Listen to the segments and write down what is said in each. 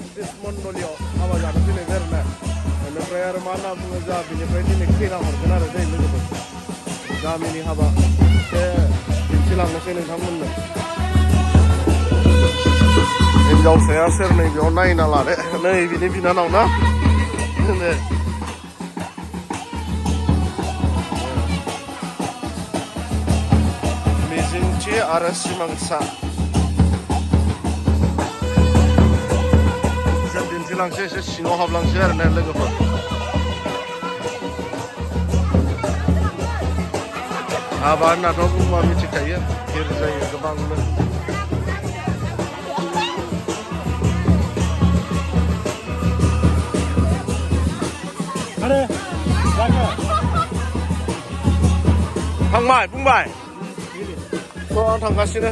Justice मण्डलियाव हाबा जानो फैनाय आरो ना बेनिफ्राय आरो मा होनना बुङो जोंहा बेनिफ्राय दिनै खैना हरगोन आरो दै लोगोफोर गामिनि हाबा एसे दिन्थिलांनोसै नोंथांमोननो हिन्जावसाया सोर नै बेयाव नायना लादो नै बिनि बिनानाव ना मिजिंथि आरो सिमांसा जों दिन्थिलांसै एसे सिङाव हाबलांसै आरो ना लोगोफोर हाबा होननाथ' बुंबा मिथिखायो गिर जायो गोबांनो थांबाय बुंबाय थ' आं थांगासिनो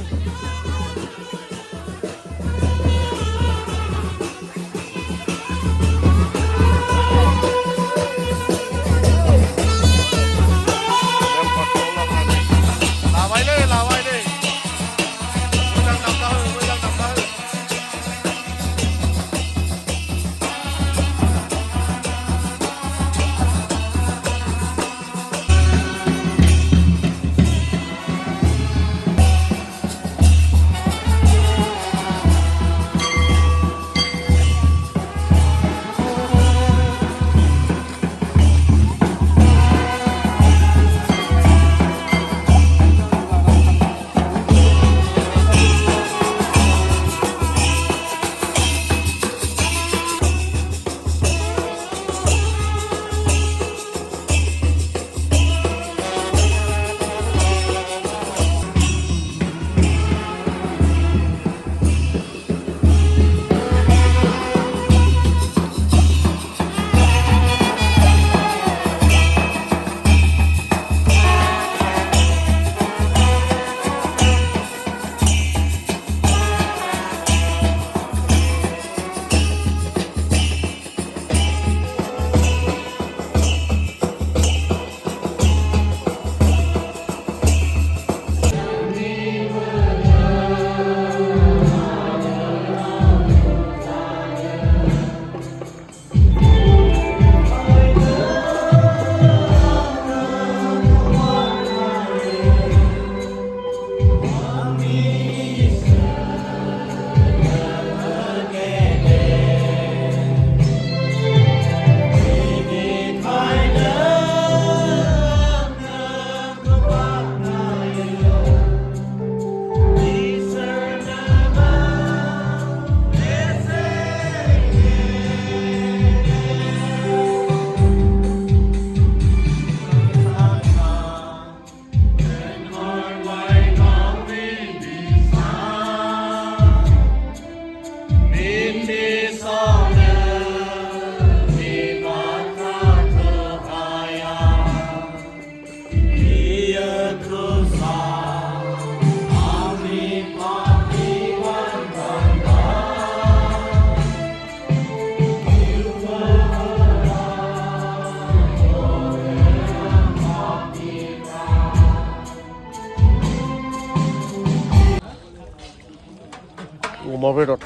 अमा बेदर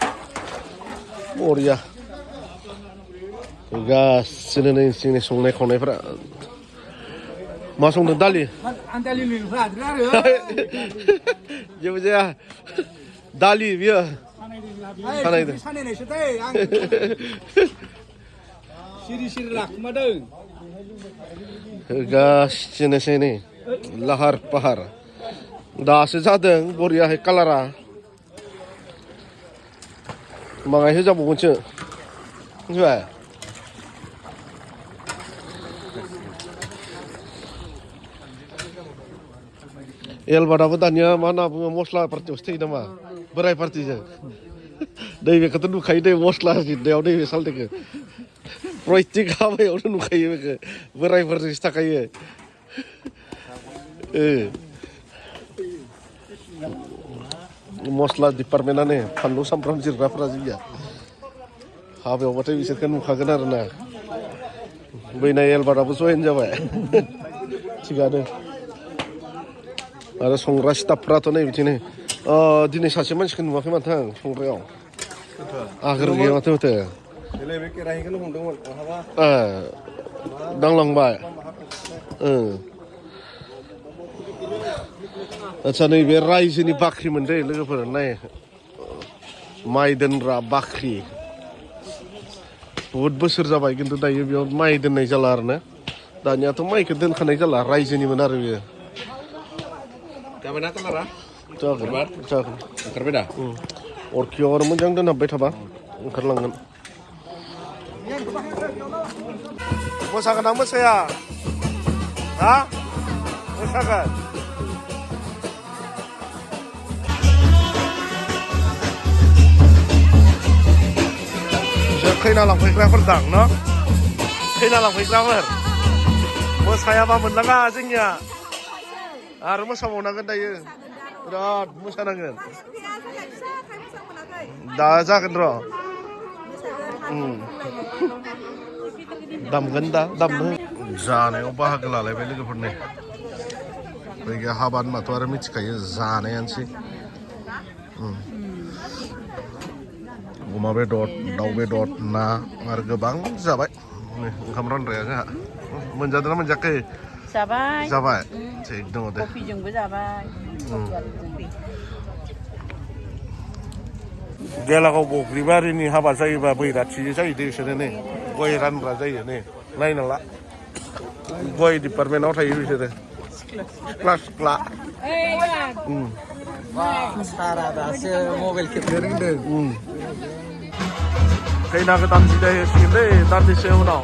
बरिया गासिनो नै जोंनि संनाय खावनायफ्रा मा संदों दालि जेबो जाया दालि बियो सानायदों गासिनोसै नै लाहार फाहार दासो जादों बरियाहै कालारा माङाय होजाबावगोनसो मिथिबाय एलबादाबो दानिया मा होनना बुङो मस्ला पार्टियावसो थैयो नामा बोराय पार्टिजों नैबेखौथ' नुखायो दै मस्ला जिरनायाव नैबे सालथेखौ प्रयथिक हाबायावनो नुखायो बेखौ बोरायफोरजोंसो थाखायो मस्ला डिपार्टमेन्टआनो फानलु सामब्राम जिरग्राफोरा जोंनिया हाबायावबाथाय बिसोरखौ नुखागोन आरो ना बैना एलबार्टआबो जयेन जाबाय थिगानो आरो संग्रा स्टाफफ्राथ' नै बिदिनो दिनै सासे मानसिखौ नुवाखै माथो आं संग्रायाव आगोल गैया माथो माथो देलाय बे केराहिखौनो हमदोंमोन बहाबा दांलांबाय आदसा नैबे रायजोनि बाख्रिमोन दै लोगोफोर नाय माइ दोनग्रा बाख्रि बहुद बोसोर जाबाय खिन्थु दायो बेयाव माइ दोननाय जाला आरो ना दानियाथ' माइखौ दोनखानाय जाला रायजोनिमोन आरो बेयो जाबायना कालारा जागोन ओंखारबाय दा अरखियाव आरो मोजां दोनहाबबाय थाबा ओंखारलांगोन मोसागोन ना मोसाया हा मोसागोन बिसोर खैना लांफैग्राफोर दां न' खैना लांफैग्राफोर मोसायाबा मोनलाङा जोंनिया आरो मोसाबावनांगोन दायो बिराद मोसानांगोन दा जागोन र' दामगोन दा दामनो जानायाव बाहागो लालायबाय लोगोफोरनि बैया हाबा होनबाथ' आरो मिथिखायो जानायानोसै अमा बेदर दाउ बेदर ना आरो गोबां जाबाय ओंखाम रानग्राया जोंहा मोनजादोंना मोनजायाखै जाबाय जाबाय थिग दङ दे कफिजोंबो जाबाय गेलागाव बग्रिबारिनि हाबा जायोबा बैराथि जायो दे बिसोरो नै गय रानग्रा जायो नै नायना ला गय डिपार्टमेन्टआव थायो बिसोरो सिख्ला सिख्ला सारा दासो मबाइल खेबनो रोंदों खैना गोदान बिदाय होसिगोन दै दान्दिसे उनाव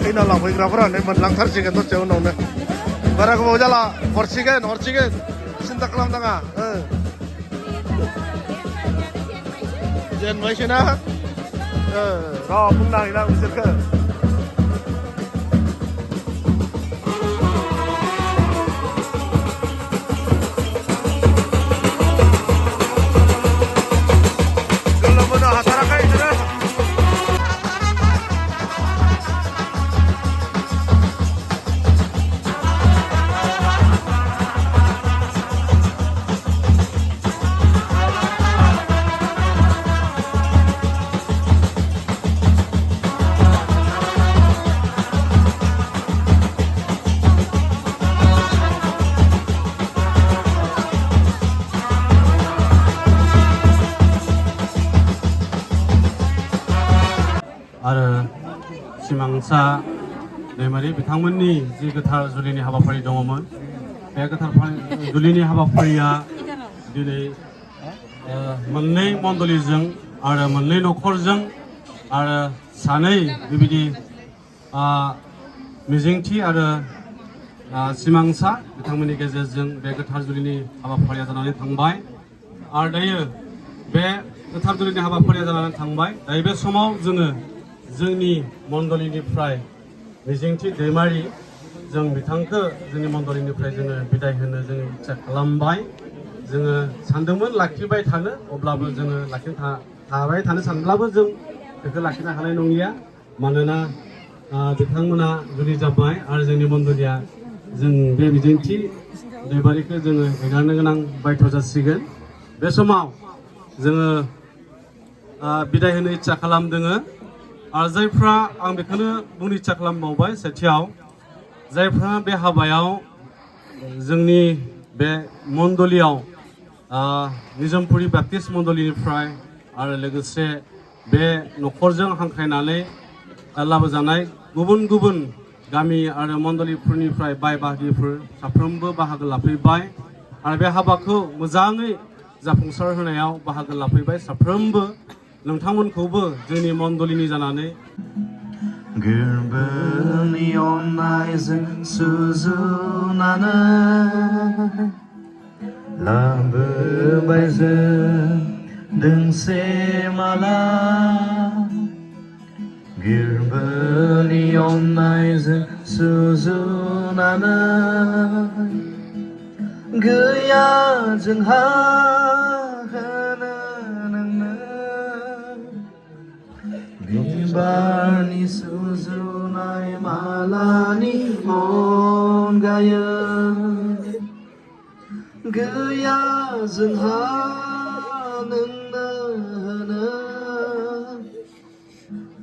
खैना लांफैग्राफोरानो मोनलांथारसिगोन दसे उनावनो बारा गोबाव जाला हरसिगोन सिन्था खालामनाङा जेनबायसो ना र' बुंनो हायोना बिसोरखो गोलोमबोनो हाथाराखै बिसोरो आरो सिमांसा दैमारि बिथांमोननि जि गोथार जुलिनि हाबाफारि दङमोन बे गोथार जुलिनि हाबाफारिया दिनै मोननै मण्डलीजों आरो मोननै न'खरजों आरो सानै बेबायदि मिजिंथि आरो सिमांसा बिथांमोननि गेजेरजों बे गोथार जुलिनि हाबाफारिया जानानै थांबाय आरो दायो बे गोथार जुलिनि हाबाफारिया जानानै थांबाय दायो बे समाव जोङो जोंनि मण्डलीनिफ्राय मिजिंथि दैमारि जों बिथांखौ जोंनि मण्डलीनिफ्राय जोङो बिदाय होनो जोङो इच्ছা खालामबाय जोङो सानदोंमोन लाखिबाय थानो अब्लाबो जोङो थाबाय थानो सानब्लाबो जों बेखौ लाखिनो हानाय नंलिया मानोना बिथांमोना जुलि जाबाय आरो जोंनि मण्डलीया जों बे मिजिंथि दैमारिखौ जोङो एगारनो गोनां बायध' जासिगोन बे समाव जोङो बिदाय होनो इच्ছা खालामदोङो आरो जायफ्रा आं बेखौनो बुंनो इच्ছা खालामबावबाय सेथियाव जायफ्रा बे हाबायाव जोंनि बे मण्डलीयाव निजोमपुरि बाप्टिस्ट मण्डलीनिफ्राय आरो लोगोसे बे न'खरजों हांख्रायनानै लाबोजानाय गुबुन गुबुन गामि आरो मण्डलीफोरनिफ्राय बाय बाहागिफोर साफ्रोमबो बाहागो लाफैबाय आरो बे हाबाखौ मोजाङै जाफुंसार होनायाव बाहागो लाफैबाय साफ्रोमबो नोंथांमोनखौबो जोंनि मण्डलिनि जानानै गोरबोनि अननायजों सुजुनानै लाबोबाय जों दोंसे माला गोरबोनि अननायजों सुजुनानै गैया जोंहा होनो नोंनो बिबारनि सुजुनाय मालानि अनगायै गैया जोंहा नोंनो होनो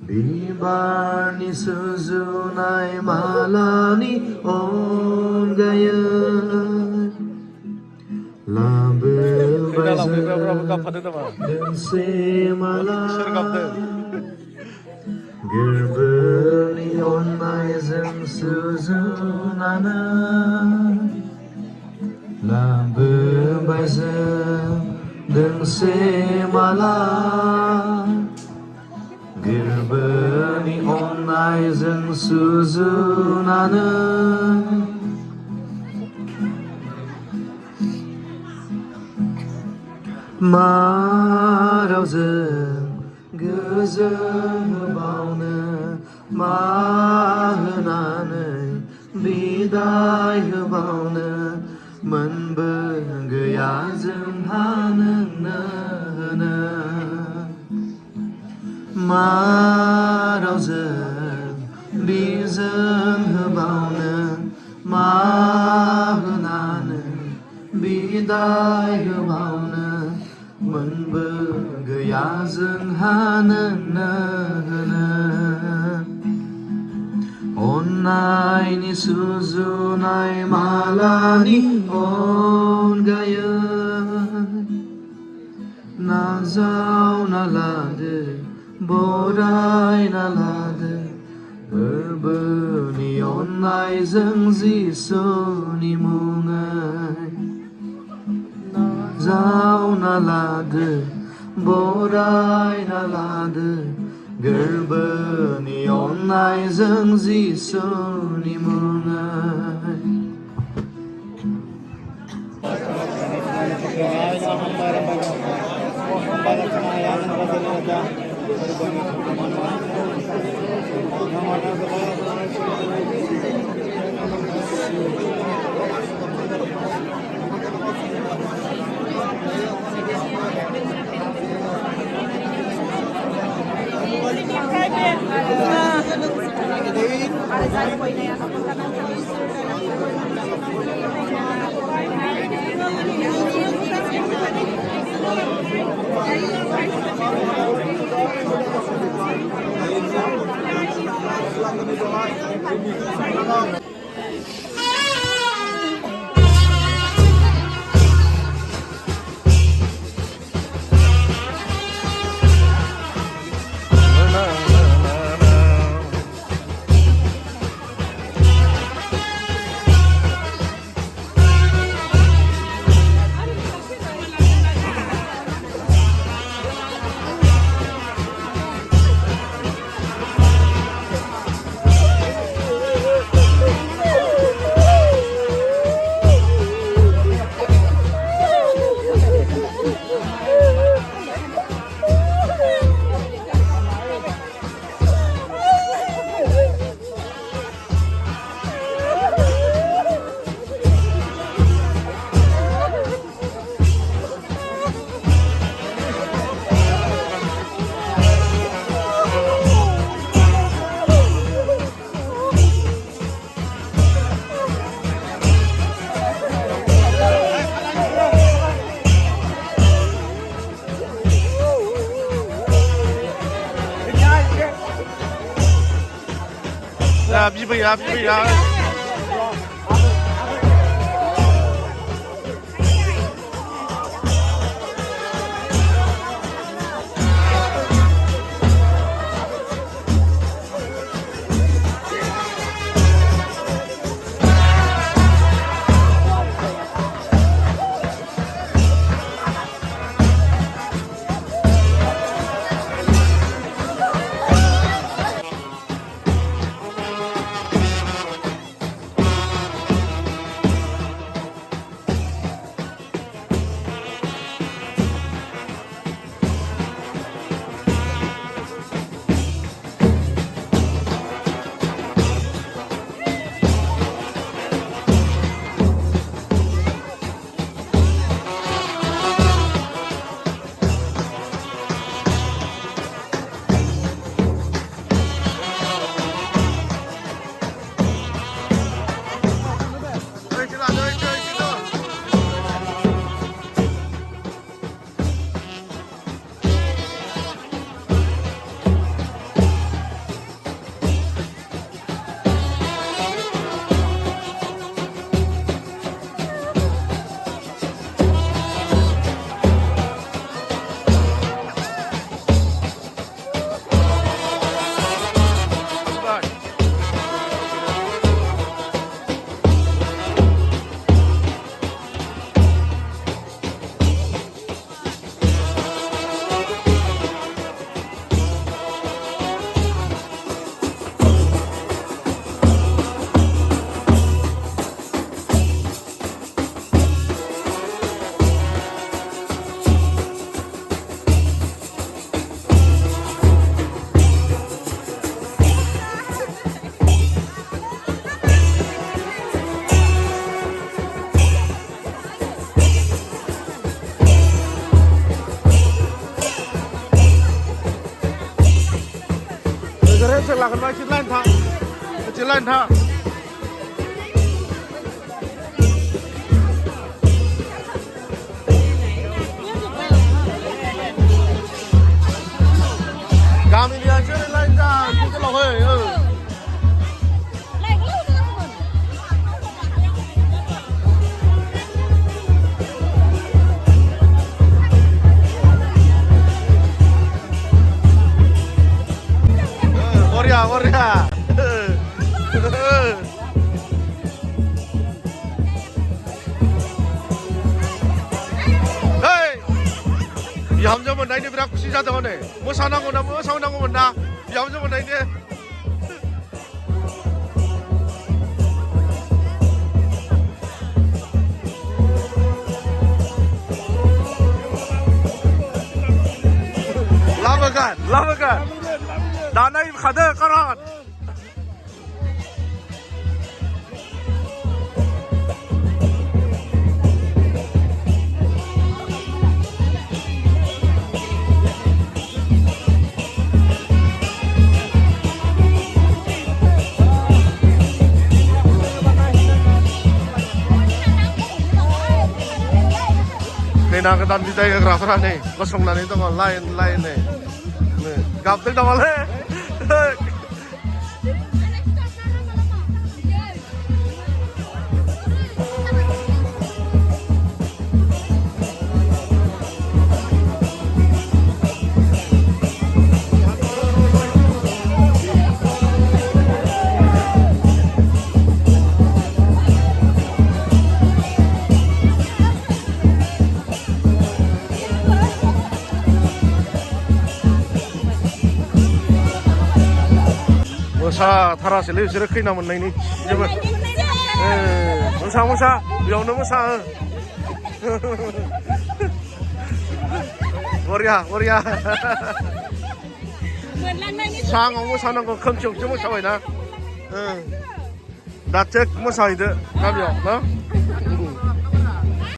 बिबारनि सुजुनाय मालानि अनगायै लाबोबाय दोंसे माला गोरबोनि अननायजों सुजुनानै लाबोबाय जों दोंसे माला गोरबोनि अननायजों सुजुनानै माराव जों गोजोन होबावनो मा होनानै बिदाय होबावनो मोनबो गैया जोंहा नोंनो होनो माराव जों बिजों होबावनो मा होनानै बिदाय होबावनो मोनबो गैया जोंहा नोंनो होनो अननायनि सुजुनाय मालानि अनगायै नाजावना लादो बरायना लादो फोरबोनि अननायजों जिसुनि मुङै जावना लादो बरायना लादो गोरबोनि अननायजों जिसुनि मुङै बिबैया बिबैया थागोनबा एसे लाइन था एसे लाइन था गामिनियासो लाइन जा गोलावहै Korea, Korea. Hei, bihamjo मोननायनि बिराद खुसि जादों हनै मोसानांगौना मोसानांगौमोन ना बिहामजो मोननायनि लाबोगोन दानाय खादो खारन Kena ketan bitai kegrafra nih kosongnan itu nggak lain nih gampang dong le मोसा थारासैलै बिसोरो खैना मोननायनि जेबो मोसा बेयावनो मोसा बरिया साङाव मोसानांगौ खोमसियावसो मोसाबायना दासो मोसाहैदो गामियाव ना